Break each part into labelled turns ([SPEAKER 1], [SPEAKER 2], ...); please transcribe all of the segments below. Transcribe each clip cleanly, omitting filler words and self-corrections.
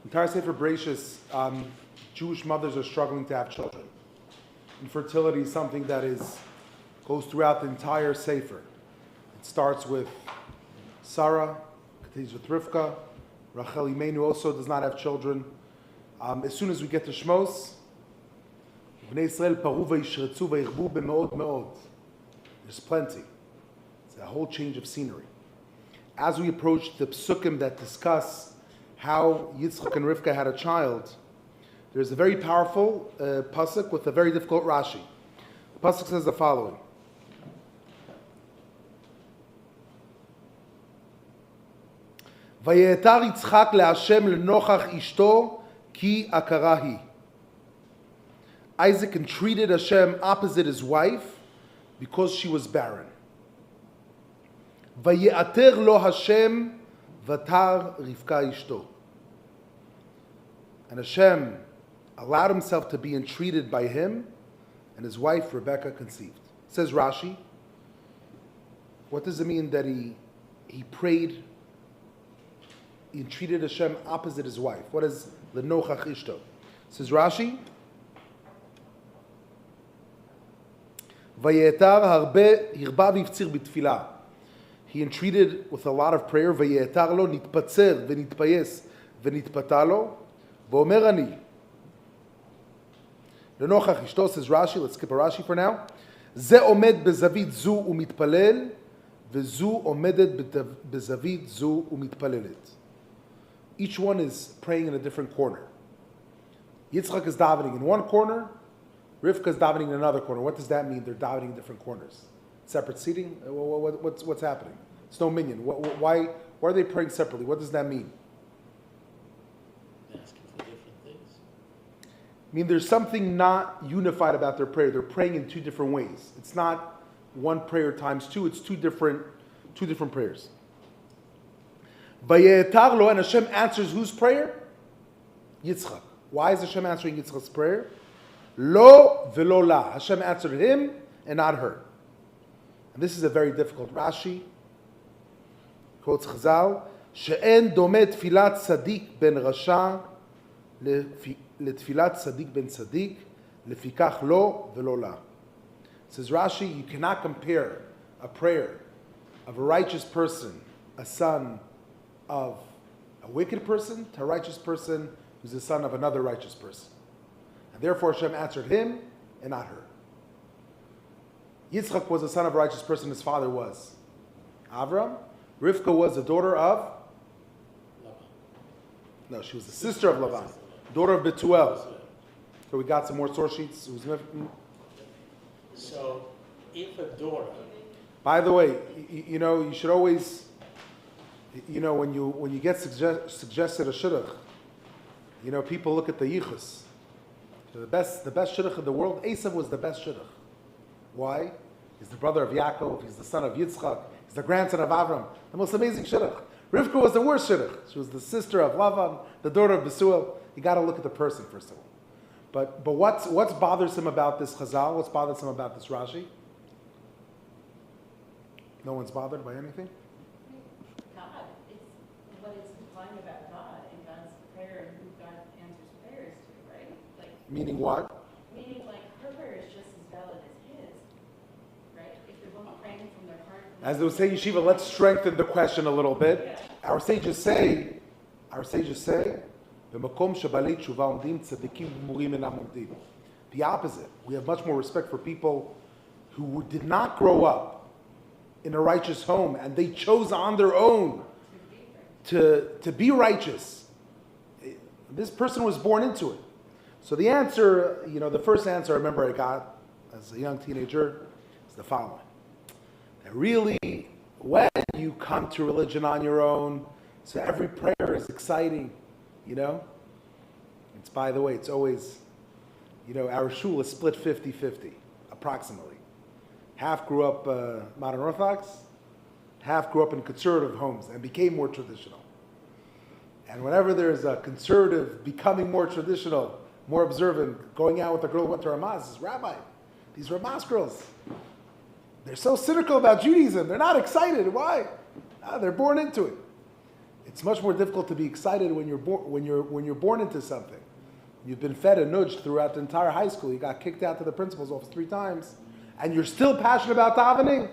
[SPEAKER 1] Entire Sefer Bereshis, Jewish mothers are struggling to have children. Infertility is something that goes throughout the entire Sefer. It starts with Sarah, continues with Rivka. Rachel Imenu also does not have children. As soon as we get to Shmos, Bnei Yisrael paru vayishretzu vayirbu b'me'od me'od. There's plenty. It's a whole change of scenery. As we approach the psukim that discuss how Yitzchak and Rivka had a child, there's a very powerful pasuk with a very difficult Rashi. The pasuk says the following: Vayetar Yitzchak leHashem lenochach ishto ki akara hi. Isaac entreated Hashem opposite his wife because she was barren. Vayeater lo Hashem vatar Rivka ishto. And Hashem allowed himself to be entreated by him, and his wife Rebecca conceived. Says Rashi, what does it mean that he prayed, he entreated Hashem opposite his wife? What is lenochach ishto? Says Rashi, Vayetar harbe hirba v'iftzir b'tfilah. He entreated with a lot of prayer. Vayetar lo nitpatzer v'nitpayes v'nitpata lo v'omer ani. Lenochach ishto, says Rashi, let's skip a Rashi for now. Ze omed bezavit zu umitpalel v'zu omedet bezavit zu umitpalelet. Each one is praying in a different corner. Yitzchak is davening in one corner, Rivka is davening in another corner. What does that mean? They're davening in different corners. Separate seating? What's happening? It's no minyan. Why are they praying separately? What does that mean?
[SPEAKER 2] Asking for different things.
[SPEAKER 1] I mean, there's something not unified about their prayer. They're praying in two different ways. It's not one prayer times two. It's two different prayers. Vayetar lo, and Hashem answers whose prayer? Yitzchak. Why is Hashem answering Yitzchak's prayer? Lo velo la. Hashem answered him and not her. And this is a very difficult Rashi. Quotes Chazal, she'en domet tfilat tzadik ben rasha letfilat tzadik ben tzadik lefikach lo velo la. Says Rashi, you cannot compare a prayer of a righteous person, a son of a wicked person, to a righteous person who's the son of another righteous person. And therefore Hashem answered him and not her. Yitzchak was the son of a righteous person, his father was Avram. Rivka was the daughter of
[SPEAKER 2] Laban.
[SPEAKER 1] No, she was the sister of Laban, daughter of Betuel. So we got some more source sheets.
[SPEAKER 2] So if a daughter,
[SPEAKER 1] By the way, you should always, when you get suggested a shidduch, people look at the yichus. So the best shidduch in the world, Esav was the best shidduch. Why? He's the brother of Yaakov. He's the son of Yitzchak. He's the grandson of Avram. The most amazing shidduch. Rivka was the worst shidduch. She was the sister of Lavan, the daughter of Besuel. You got to look at the person first of all. But what's bothersome about this Chazal? What's bothersome about this Rashi? No one's bothered by anything?
[SPEAKER 3] God. It's what it's implying about God and God's prayer and who God answers prayers to, right?
[SPEAKER 1] Meaning what?
[SPEAKER 3] Meaning her prayer is just as valid as his, right? If they're both praying from their heart.
[SPEAKER 1] As they would say, Yeshiva, let's strengthen the question a little bit.
[SPEAKER 3] Yeah.
[SPEAKER 1] Our sages say, the opposite. We have much more respect for people who did not grow up in a righteous home and they chose on their own to be righteous. This person was born into it. So the answer, the first answer I remember I got as a young teenager is the following. That really, when you come to religion on your own, so every prayer is exciting, It's, by the way, it's always, our shul is split 50-50, approximately. Half grew up modern Orthodox, half grew up in conservative homes and became more traditional. And whenever there's a conservative becoming more traditional, more observant, going out with a girl who went to Ramaz, says, Rabbi, these Ramaz girls, they're so cynical about Judaism. They're not excited. Why? They're born into it. It's much more difficult to be excited when you're born into something. You've been fed and nudged throughout the entire high school. You got kicked out to the principal's office 3 times, and you're still passionate about davening. You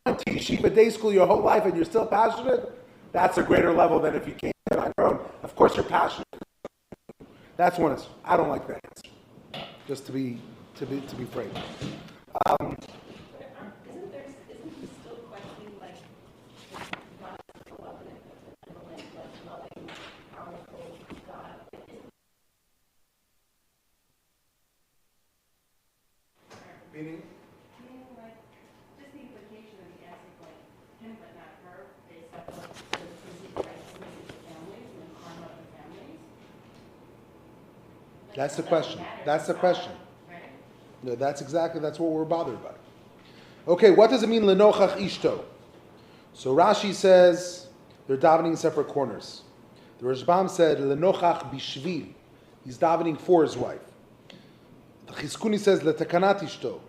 [SPEAKER 1] went to yeshiva day school your whole life, and you're still passionate. That's a greater level than if you came on your own. Of course, you're passionate. That's one answer. I don't like that answer. Just to be frank.
[SPEAKER 3] Isn't he still questioning, like, God is so loving, benevolent, loving, powerful God?
[SPEAKER 1] Meaning?
[SPEAKER 3] Meaning, like, just the implication of the answer, like, him but not her, based on the perceived righteousness of the families and the karma of the families. Like,
[SPEAKER 1] That's the
[SPEAKER 3] it doesn't
[SPEAKER 1] question.
[SPEAKER 3] matter
[SPEAKER 1] That's the
[SPEAKER 3] to
[SPEAKER 1] question.
[SPEAKER 3] God, right?
[SPEAKER 1] No, that's what we're bothered by. Okay, what does it mean, lenochach ishto? So Rashi says they're davening in separate corners. The Rashbam said lenochach bishvil. He's davening for his wife. The Chizkuni says letakanat ishto.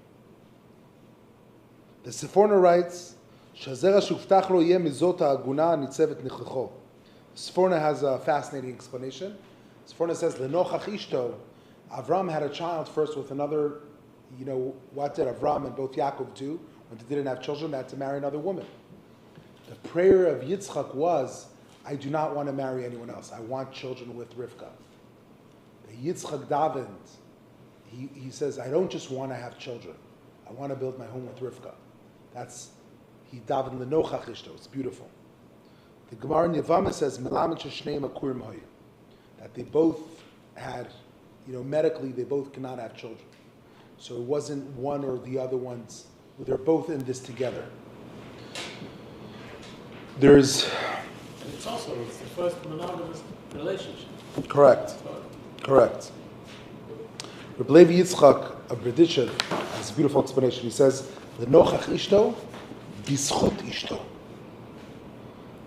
[SPEAKER 1] The Seforno writes shazera shuftach lo yeh mizot ha'aguna nitzevet nichlecho. Seforno has a fascinating explanation. Seforno says lenochach ishto. Avram had a child first with another. You know, what did Avram and both Yaakov do when they didn't have children? They had to marry another woman. The prayer of Yitzchak was, I do not want to marry anyone else. I want children with Rivka. The Yitzchak davened, he says, I don't just want to have children. I want to build my home with Rivka. He davened lenochach ishto. It's beautiful. The Gemara in Yevamah says, Melamed sheshneim akurim hoyu. That they both had, medically, they both cannot have children. So it wasn't one or the other ones. They're both in this together.
[SPEAKER 2] It's the first monogamous relationship.
[SPEAKER 1] Correct. Correct. Reb Levi Yitzchak of Berditchev has a beautiful explanation. He says, Lenochach ishto, bischut ishto.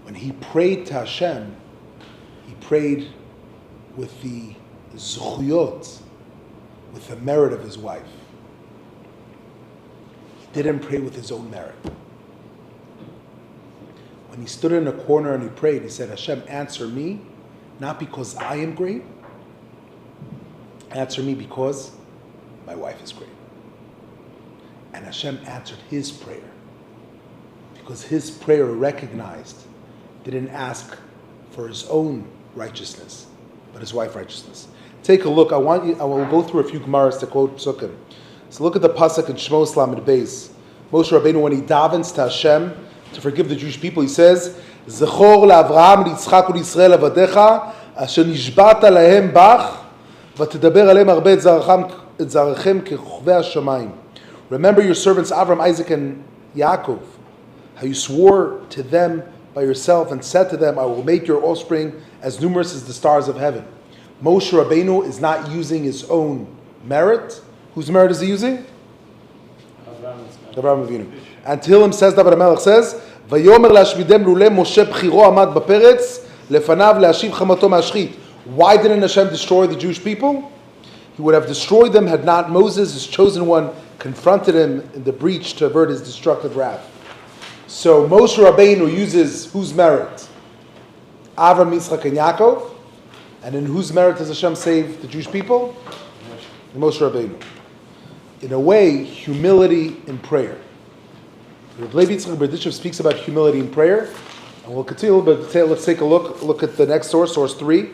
[SPEAKER 1] When he prayed to Hashem, he prayed with the zuchuyot, with the merit of his wife. He didn't pray with his own merit. When he stood in a corner and he prayed, he said, Hashem, answer me, not because I am great, answer me because my wife is great. And Hashem answered his prayer, because his prayer recognized, didn't ask for his own righteousness, but his wife's righteousness. Take a look. I will go through a few Gemaras to quote Psukim. So look at the pasuk in Shmos Lamed Beis. Moshe Rabbeinu, when he davens to Hashem to forgive the Jewish people, he says, Zechor leAvraham, leYitzchak uLeYisrael avadecha, asher nishbata lahem bach, v'tedaber aleim harbe et zarechem kechukvei hashamayim. Remember your servants Avram, Isaac, and Yaakov, how you swore to them by yourself and said to them, I will make your offspring as numerous as the stars of heaven. Moshe Rabbeinu is not using his own merit. Whose merit is he using? Avraham Avinu. And Tehillim says, David HaMelech says, Vayomer lashmidem lule Moshe b'chiro amad b'peretz lefanav le'ashiv chamato ma'ashchit. Why didn't Hashem destroy the Jewish people? He would have destroyed them had not Moses, his chosen one, confronted him in the breach to avert his destructive wrath. So Moshe Rabbeinu uses whose merit? Avram, Yitzchak, and Yaakov. And in whose merit does Hashem save the Jewish people? Moshe Rabbeinu. In a way, humility in prayer. Reb Levi Yitzchak Berditchev speaks about humility in prayer, and we'll continue a little bit. Let's take a look at the next source 3.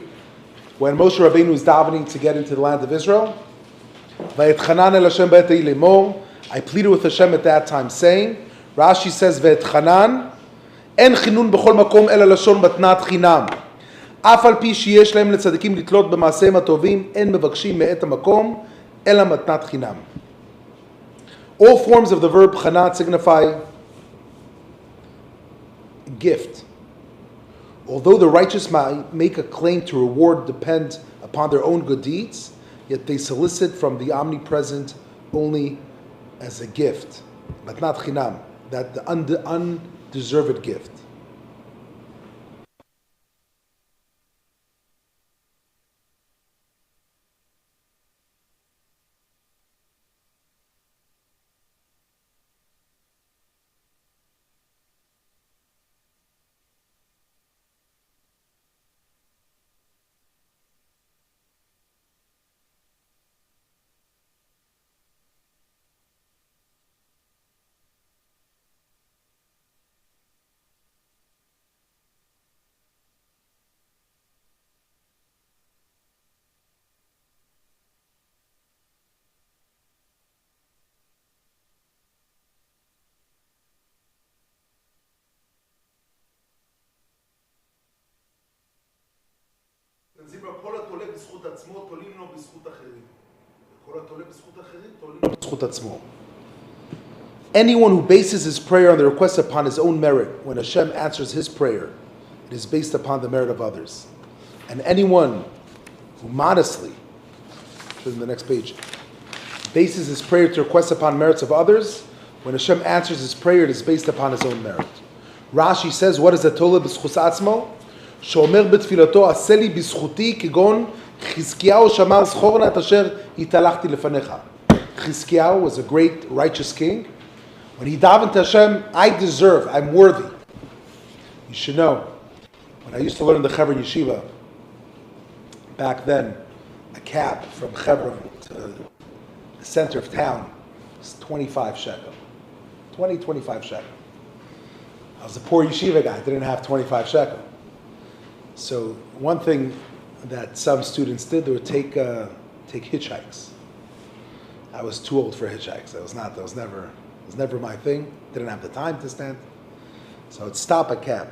[SPEAKER 1] When Moshe Rabbeinu is davening to get into the land of Israel, Vayetchanan el Hashem b'et lemor. I pleaded with Hashem at that time, saying, Rashi says, Vayetchanan en chinun b'chol makom ela lashon matnat chinam. אף על פי שיש להם לצדיקים לתלות במעשיהם הטובים, אין מבקשים מאת המקום, אלא מתנת חינם. All forms of the verb chanat signify gift. Although the righteous might make a claim to reward depend upon their own good deeds, yet they solicit from the omnipresent only as a gift. Matnat chinam, that the undeserved gift. התולה בזכות עצמו, תולים לו בזכות אחרים. וכל התולה בזכות אחרים, תולים לו בזכות עצמו. Anyone who bases his prayer on the request upon his own merit, when Hashem answers his prayer, it is based upon the merit of others. And anyone who modestly, in the next page, bases his prayer to request upon merits of others, when Hashem answers his prayer, it is based upon his own merit. Rashi says, what is the Tola b'schus atzmo? Shomer b'tfilato aseli b'schuti kigon Chizkiyahu shamar zchorna et asher hitalachti lefanecha. Chizkiyahu was a great righteous king. When he davened to Hashem, I deserve, I'm worthy. You should know, when I used to learn in the Hebron Yeshiva, back then, a cab from Hebron to the center of town was 25 shekel. 25 shekel. I was a poor yeshiva guy, didn't have 25 shekel. So one thing that some students did, they would take hitchhikes. I was too old for hitchhikes. That was never my thing. Didn't have the time to stand. So I'd stop a cab.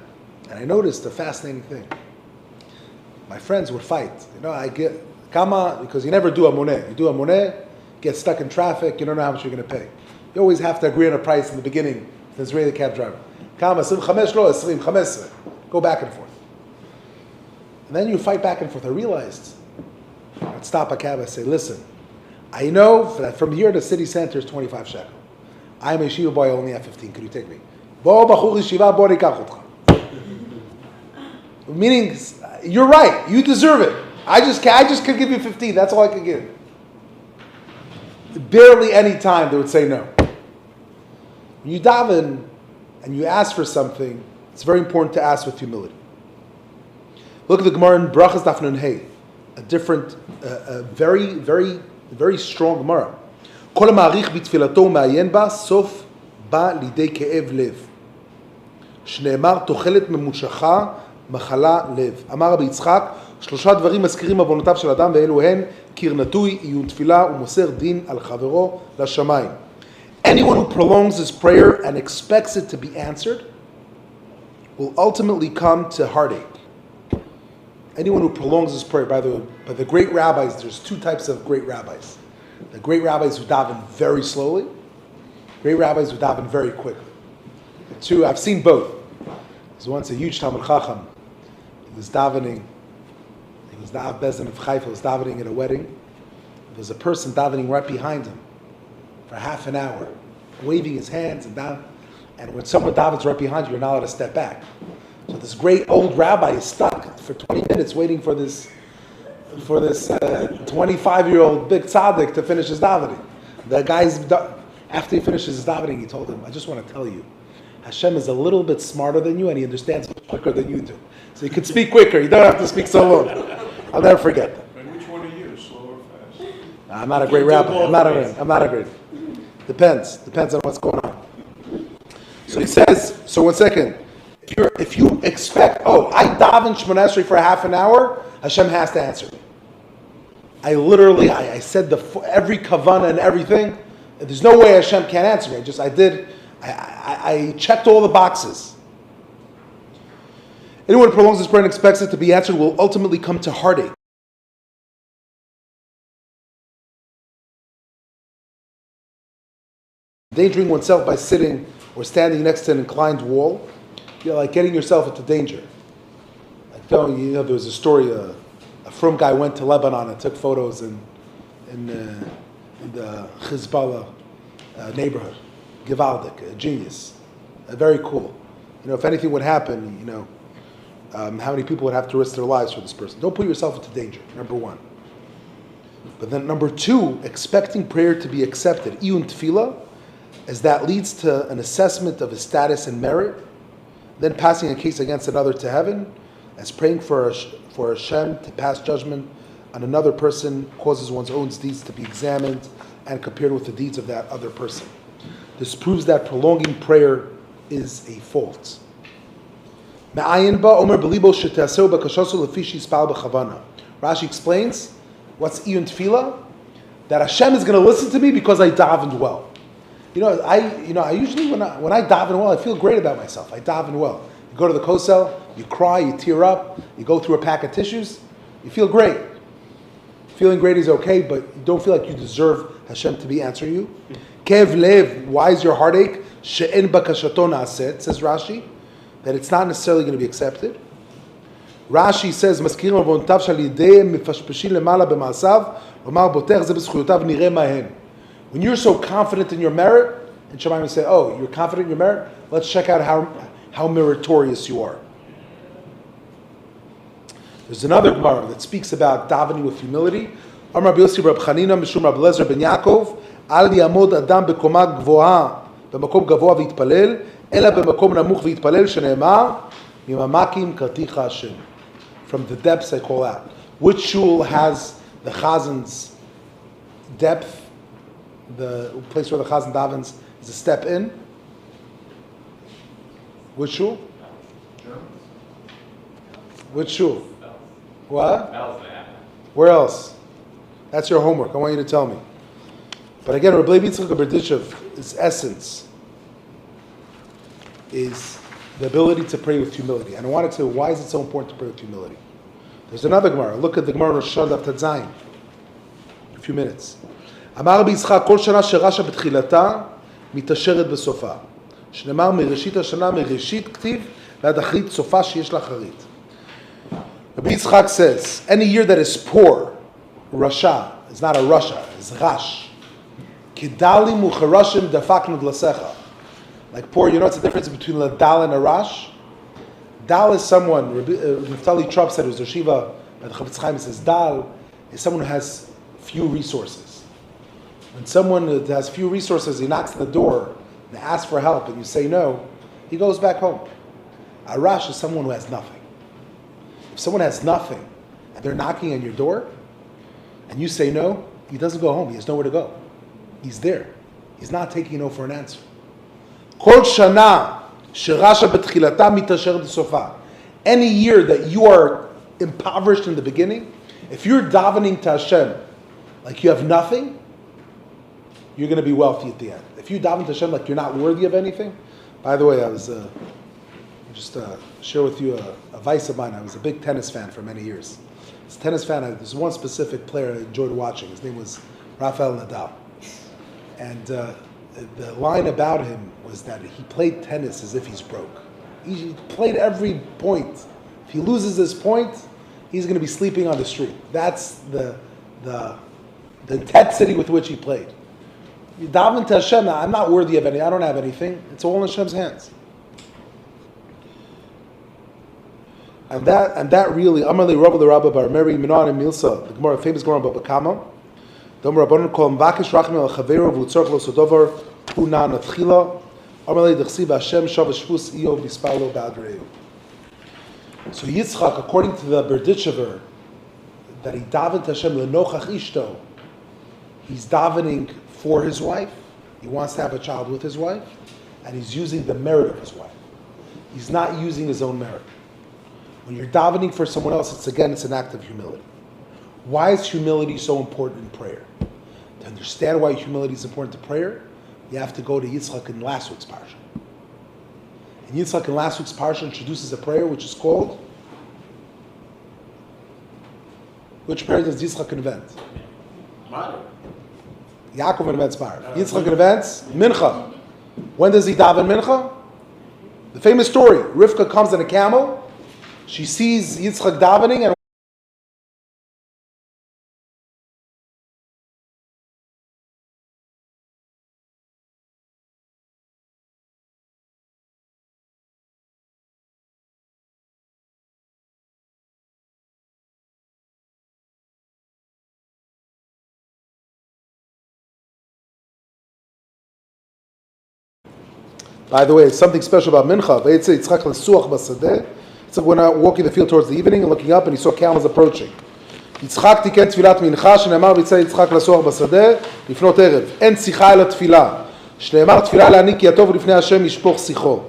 [SPEAKER 1] And I noticed a fascinating thing. My friends would fight. I get kama, because you never do a moneh. You do a moneh, get stuck in traffic, you don't know how much you're going to pay. You always have to agree on a price in the beginning, the Israeli cab driver. Kama, 25 lo, 25. Go back and forth. And then you fight back and forth. I realized, I'd stop a cab, I say, listen, I know that from here to city center is 25 shekel. I'm a yeshiva boy, I only have 15. Could you take me? Meaning, you're right. You deserve it. I just could give you 15. That's all I could give. Barely any time they would say no. When you daven and you ask for something, it's very important to ask with humility. Look at the Gemara in Brachas Daf Nun Hey, a different, a very, very, very strong Gemara. כל המעריך בתפילתו ומעיין בה, סוף בא לידי כאב לב. שנאמר, תוחלת ממושכה, מחלה לב. אמר רבי יצחק, 3 דברים מזכירים עוונותיו של אדם, ואלו הן קיר נטוי, עיון תפילה ומוסר דין על חברו לשמיים. Anyone who prolongs his prayer and expects it to be answered will ultimately come to heartache. Anyone who prolongs his prayer, by the great rabbis, there's 2 types of great rabbis. The great rabbis who daven very slowly, great rabbis who daven very quickly. The 2, I've seen both. There was once a huge Talmud Chacham. He was davening. He was the Av Bezin of Haifa. He was davening at a wedding. There was a person davening right behind him for half an hour, waving his hands and down. And when someone davens right behind you, you're not allowed to step back. So this great old rabbi is stuck for 20 minutes waiting for this 25-year-old big tzaddik to finish his davening. The guy's, after he finishes his davening, he told him, I just want to tell you, Hashem is a little bit smarter than you and he understands quicker than you do. So you can speak quicker, you don't have to speak so long. I'll never forget that.
[SPEAKER 2] And which one are you, slow or fast?
[SPEAKER 1] I'm not a great rabbi. I'm not a great. Depends on what's going on. So he says, so one second, if you expect, I daven Shemona Esrei for half an hour, Hashem has to answer me. I said every kavanah and everything. There's no way Hashem can't answer me. I checked all the boxes. Anyone who prolongs his prayer and expects it to be answered will ultimately come to heartache. Endangering oneself by sitting or standing next to an inclined wall, you're like getting yourself into danger. There was a story, a frum guy went to Lebanon and took photos in the Hezbollah neighborhood. Givaldic, a genius, very cool. If anything would happen, how many people would have to risk their lives for this person? Don't put yourself into danger, number 1. But then number 2, expecting prayer to be accepted, iyun tefillah, as that leads to an assessment of his status and merit, then passing a case against another to heaven, as praying for Hashem to pass judgment on another person causes one's own deeds to be examined and compared with the deeds of that other person. This proves that prolonging prayer is a fault. Rashi explains, what's iyun tefillah? That Hashem is going to listen to me because I davened well. I usually when I daven well, I feel great about myself. I daven well. You go to the kosel, you cry, you tear up, you go through a pack of tissues, you feel great. Feeling great is okay, but you don't feel like you deserve Hashem to be answering you. Kev lev, why is your heartache? She'en bakashato na'aset, says Rashi, that it's not necessarily going to be accepted. Rashi says, "Maskirim avontav shalidei mifashpeshin lemala b'maasav, lomar botech ze b'zchuyotav nireh mahen." When you're so confident in your merit, and Shemaim will say, "Oh, you're confident in your merit? Let's check out how meritorious you are." There's another Gemara that speaks about davening with humility. Amar Rabbi Yossi Rab Chanina Mishum Rab Lezer ben Yaakov Al yamod adam bekoma gvoha b'makom gavoa v'yitpalel ela b'makom namuch v'yitpalel shene'emar mimamakim karticha Hashem. From the depths I call out. Which shul has the Chazin's depth? The place where the Chazan davens is a step in. Which shul? Which shul? What? Where else? That's your homework. I want you to tell me. But again, Rabbi Yitzchak Berditchev, essence is the ability to pray with humility. And I wanted to, why is it so important to pray with humility? There's another Gemara. Look at the Gemara Rosh Hashanah Daf Tzayin. A few minutes. אמר רבי יצחק, כל שנה שרשע בתחילתה, מתעשרת בסופה. שנאמר מראשית השנה, מראשית כתיב, ועד אחרית סופה שיש לה אחרית. Rabbi Yitzchak says, any year that is poor, Rasha, is not a Rasha, it's Rash. Kidalim ucharashim dafaknud lasecha. Like poor, you know what's the difference between a Dal and a Rash? Dal is someone, Naftali Trop said, who's Yeshiva, by the Chavetz Chaim, says Dal is someone who has few resources. When someone has few resources, he knocks on the door and asks for help, and you say no, he goes back home. A Rash is someone who has nothing. If someone has nothing and they're knocking on your door and you say no, he doesn't go home. He has nowhere to go. He's there. He's not taking no for an answer. Kol shana sherasha betchilata mitasher b'sofa. Any year that you are impoverished in the beginning, if you're davening to Hashem like you have nothing, you're going to be wealthy at the end. If you daven to Hashem like you're not worthy of anything, by the way, I was share with you a vice of mine. I was a big tennis fan for many years. As a tennis fan, there's one specific player I enjoyed watching. His name was Rafael Nadal. And the line about him was that he played tennis as if he's broke. He played every point. If he loses his point, he's going to be sleeping on the street. That's the intensity with which he played. You daven to Hashem, I'm not worthy of anything. I don't have anything. It's all in Hashem's hands. And that really, Amarle Rabba the Rabba Bar Mary Minan and Milsa, the Gemara, famous Gemara about Bakama. The Rabbanon call him Vakish Rachmi al Chavero v'Lutzorch lo Sodovar Huna Natchila. Amarle Dechsiv Hashem Shav Shvus Iyo Bispalo Badreu. So Yitzchak, according to the Berditchever, that he davened to Hashem lenochach ishto, he's davening for his wife. He wants to have a child with his wife, and he's using the merit of his wife. He's not using his own merit. When you're davening for someone else, it's an act of humility. Why is humility so important in prayer? To understand why humility is important to prayer, you have to go to Yitzchak in last week's parsha. And Yitzchak in last week's parsha introduces a prayer which is called, which prayer does Yitzchak invent? Yaakov invents Mar. Yitzchak invents Mincha. When does he daven Mincha? The famous story, Rivka comes on a camel, she sees Yitzchak davening, and by the way, something special about Mincha. Yitzchak went out walking the field towards the evening and looking up, and he saw camels approaching. Yitzchak תיקן תפילת מנחה, שנאמר ויצא יצחק לסוח בשדה לפנות ערב. אין שיחה אלא תפילה. שנאמר תפילה להעניק כי הטוב לפני השם ישפוך שיחו.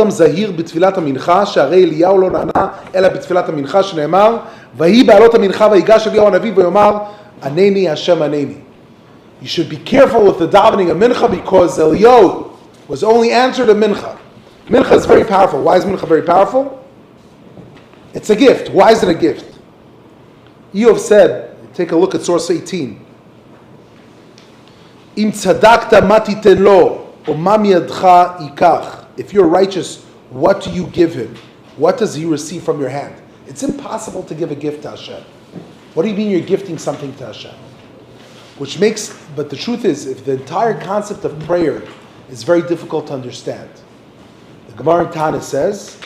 [SPEAKER 1] זהיר בתפילת המנחה, שהרי אליהו לא נענה אלא בתפילת המנחה, שנאמר, ויהי בעלות המנחה ויגש אליהו הנביא ויאמר, ענני השם ענני. You should be careful with the davening of mincha because Eliyahu was only answered in mincha. Mincha is very powerful. Why is mincha very powerful? It's a gift. Why is it a gift? Eov said, take a look at source 18. Im tzadakta ma titen lo, o ma miyadcha yikach. If you're righteous, what do you give him? What does he receive from your hand? It's impossible to give a gift to Hashem. What do you mean you're gifting something to Hashem? But the truth is, if the entire concept of prayer is very difficult to understand. The Gemara in Tana says,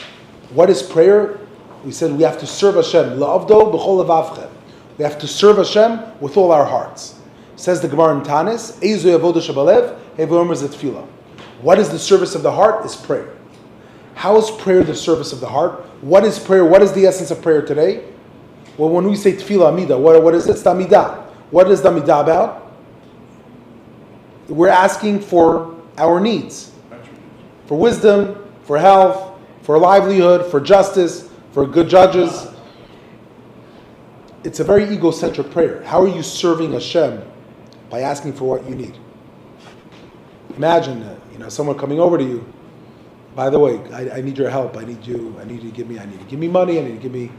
[SPEAKER 1] what is prayer? We said we have to serve Hashem. La'avdo b'chol levavchem. We have to serve Hashem with all our hearts. Says the Gemara in Tanis, Eizu yavoda shabalev, hevomer zetfila. What is the service of the heart? Is prayer. How is prayer the service of the heart? What is prayer? What is the essence of prayer today? Well, when we say tefillah amida, what is it? It's the amidah. What is the amidah about? We're asking for our needs. For wisdom, for health, for livelihood, for justice, for good judges. It's a very egocentric prayer. How are you serving Hashem? By asking for what you need. Imagine, someone coming over to you. By the way, I need your help. I need you to give me money. I need you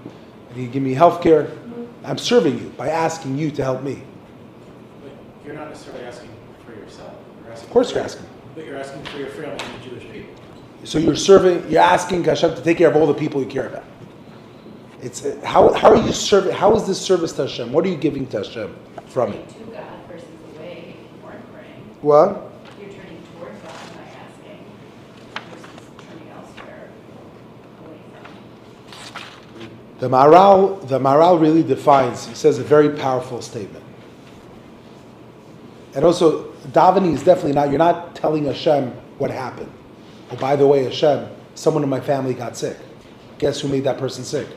[SPEAKER 1] to give me health care. I'm serving you by asking you to help me.
[SPEAKER 4] But you're not necessarily asking for yourself.
[SPEAKER 1] Of course you're asking.
[SPEAKER 4] But you're asking for your family and the Jewish people.
[SPEAKER 1] So you're asking Hashem to take care of all the people you care about. It's how are you serving? How is this service to Hashem? What are you giving to Hashem from it?
[SPEAKER 3] To God versus away if you weren't praying.
[SPEAKER 1] What?
[SPEAKER 3] You're turning towards God by asking versus turning elsewhere away from.
[SPEAKER 1] The Maharal really defines, he says a very powerful statement. And also, davening is definitely not, you're not telling Hashem what happened. Oh, by the way, Hashem, someone in my family got sick. Guess who made that person sick?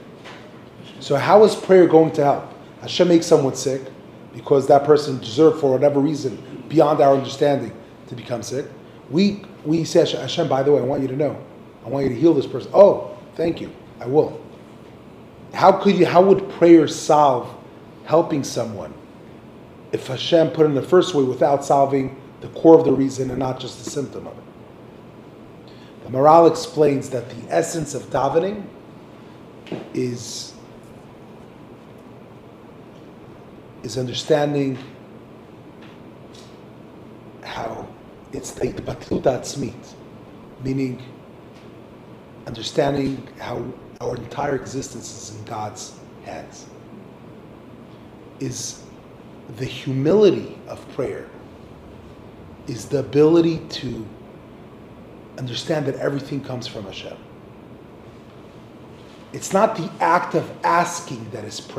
[SPEAKER 1] So how is prayer going to help? Hashem makes someone sick because that person deserved, for whatever reason, beyond our understanding, to become sick. We say, Hashem, by the way, I want you to know. I want you to heal this person. Oh, thank you. I will. How would prayer solve helping someone if Hashem put it in the first way without solving the core of the reason and not just the symptom of it? The Maharal explains that the essence of davening is understanding how it's the batlut atzmit, meaning understanding how our entire existence is in God's hands. Is the humility of prayer, is the ability to understand that everything comes from Hashem. It's not the act of asking that is prayer.